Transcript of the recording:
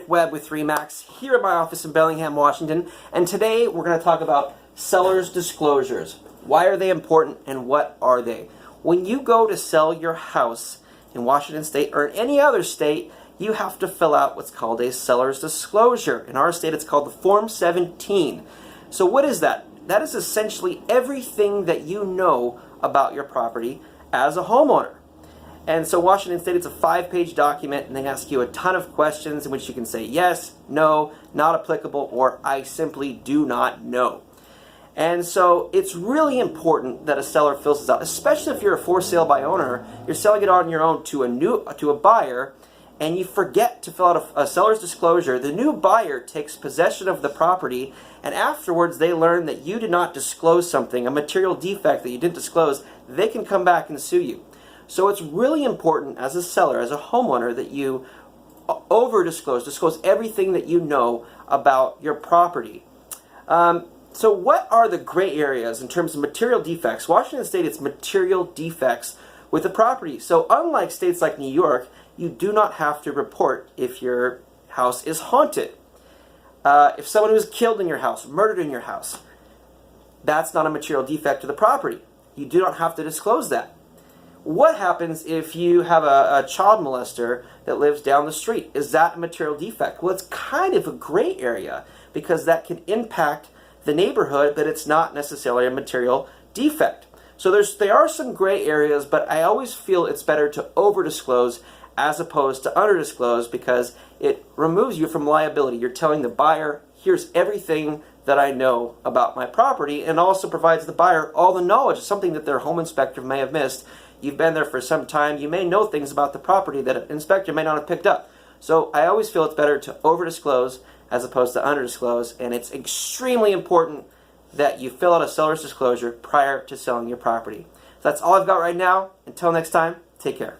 Briddick, Webb with RE/MAX here at my office in Bellingham, Washington, and today we're going to talk about seller's disclosures. Why are they important and what are they? When you go to sell your house in Washington State or in any other state, you have to fill out what's called a seller's disclosure. In our state, it's called the Form 17. So what is that? That is essentially everything that you know about your property as a homeowner. And so Washington State, it's a 5-page document, and they ask you a ton of questions in which you can say yes, no, not applicable, or I simply do not know. And so it's really important that a seller fills this out, especially if you're a for sale by owner. You're selling it on your own to a buyer, and you forget to fill out a seller's disclosure. The new buyer takes possession of the property, and afterwards they learn that you did not disclose something, a material defect that you didn't disclose. They can come back and sue you. So it's really important as a seller, as a homeowner, that you disclose everything that you know about your property. So what are the gray areas in terms of material defects? Washington State, it's material defects with the property. So unlike states like New York, you do not have to report if your house is haunted. If someone was killed in your house, murdered in your house, that's not a material defect to the property. You do not have to disclose that. What happens if you have a child molester that lives down the street? Is that a material defect? Well, it's kind of a gray area because that can impact the neighborhood, but it's not necessarily a material defect. So there are some gray areas, but I always feel it's better to over-disclose as opposed to under-disclose because it removes you from liability. You're telling the buyer, here's everything that I know about my property, and also provides the buyer all the knowledge, something that their home inspector may have missed. You've been there for some time. You may know things about the property that an inspector may not have picked up. So I always feel it's better to over-disclose as opposed to under-disclose, and it's extremely important that you fill out a seller's disclosure prior to selling your property. So that's all I've got right now. Until next time, take care.